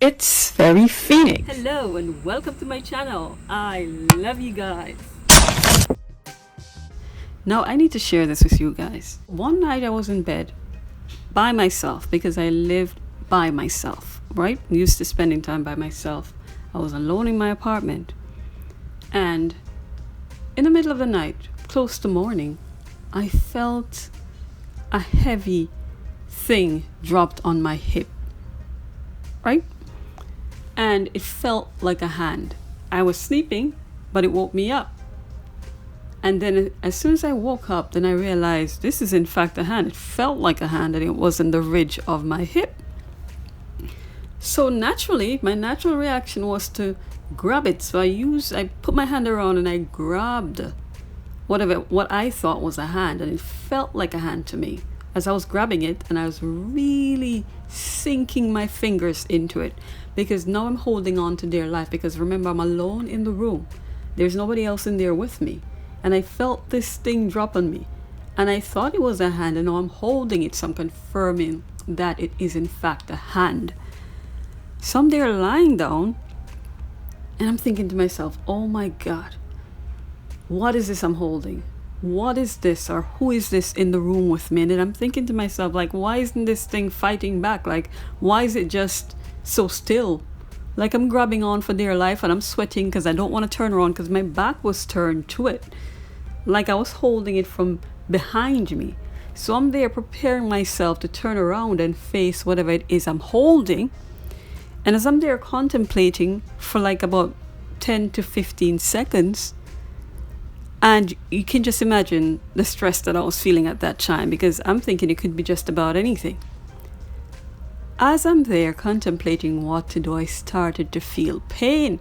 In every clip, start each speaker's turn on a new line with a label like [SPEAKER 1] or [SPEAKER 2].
[SPEAKER 1] It's FerriPhoenix.
[SPEAKER 2] Hello and welcome to my channel. I love you guys. Now I need to share this with you guys. One night I was in bed by myself because I lived by myself, right? I'm used to spending time by myself. I was alone in my apartment. And in the middle of the night, close to morning, I felt a heavy thing dropped on my hip, right? And it felt like a hand. I was sleeping, but it woke me up. And then as soon as I woke up, then I realized this is in fact a hand. It felt like a hand and it wasn't the ridge of my hip. So naturally, my natural reaction was to grab it. So I put my hand around and I grabbed what I thought was a hand, and it felt like a hand to me as I was grabbing it, and I was really sinking my fingers into it because now I'm holding on to dear life, because remember, I'm alone in the room. There's nobody else in there with me, and I felt this thing drop on me and I thought it was a hand, and now I'm holding it, so I'm confirming that it is in fact a hand. So I'm there lying down and I'm thinking to myself, oh my God, what is this I'm holding? What is this, or who is this in the room with me? And then I'm thinking to myself, like, why isn't this thing fighting back? Like, why is it just so still? Like, I'm grabbing on for dear life and I'm sweating because I don't want to turn around because my back was turned to it. Like I was holding it from behind me. So I'm there preparing myself to turn around and face whatever it is I'm holding. And as I'm there contemplating for like about 10 to 15 seconds, and you can just imagine the stress that I was feeling at that time, because I'm thinking it could be just about anything. As I'm there contemplating what to do, I started to feel pain.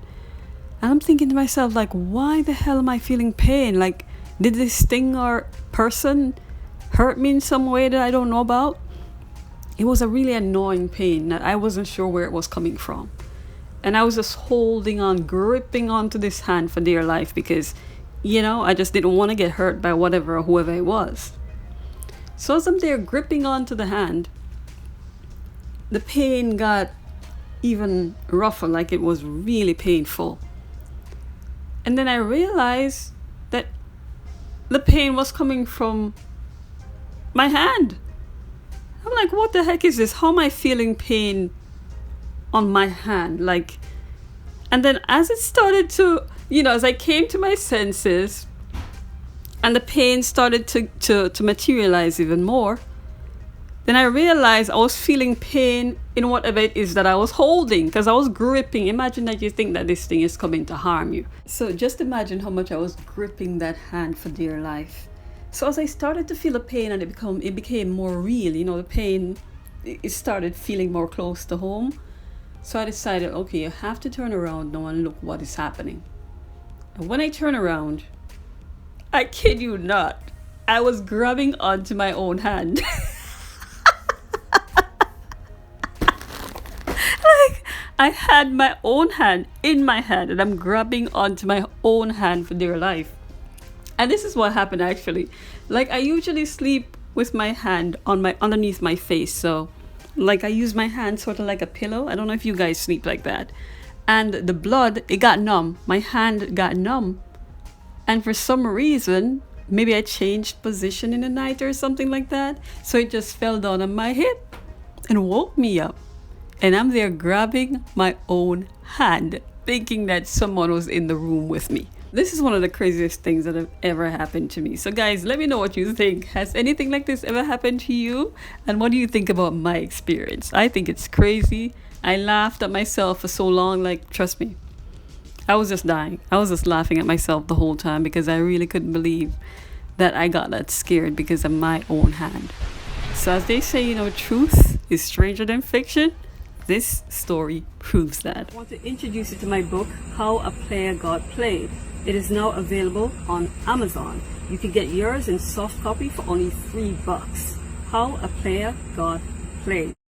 [SPEAKER 2] And I'm thinking to myself, like, why the hell am I feeling pain? Like, did this thing or person hurt me in some way that I don't know about? It was a really annoying pain that I wasn't sure where it was coming from. And I was just holding on, gripping onto this hand for dear life because, you know, I just didn't want to get hurt by whatever or whoever it was. So as I'm there gripping onto the hand, the pain got even rougher, like it was really painful. And then I realized that the pain was coming from my hand. I'm like, what the heck is this? How am I feeling pain on my hand? Like, and then as it started to, as I came to my senses and the pain started to materialize even more, then I realized I was feeling pain in whatever it is that I was holding, because I was gripping. Imagine that you think that this thing is coming to harm you. So just imagine how much I was gripping that hand for dear life. So as I started to feel the pain and it became more real, the pain, it started feeling more close to home. So I decided, okay, you have to turn around now and look what is happening. And when I turn around, I kid you not, I was grabbing onto my own hand. Like, I had my own hand in my hand and I'm grabbing onto my own hand for dear life. And this is what happened actually. Like, I usually sleep with my hand underneath my face. So like I use my hand sort of like a pillow. I don't know if you guys sleep like that. And the blood, it got numb. My hand got numb. And for some reason, maybe I changed position in the night or something like that. So it just fell down on my hip and woke me up. And I'm there grabbing my own hand, thinking that someone was in the room with me. This is one of the craziest things that have ever happened to me. So guys, let me know what you think. Has anything like this ever happened to you? And what do you think about my experience? I think it's crazy. I laughed at myself for so long, like, trust me. I was just dying. I was just laughing at myself the whole time because I really couldn't believe that I got that scared because of my own hand. So as they say, truth is stranger than fiction. This story proves that. I want to introduce you to my book, How a Player Got Played. It is now available on Amazon. You can get yours in soft copy for only $3. How a Player Got Played.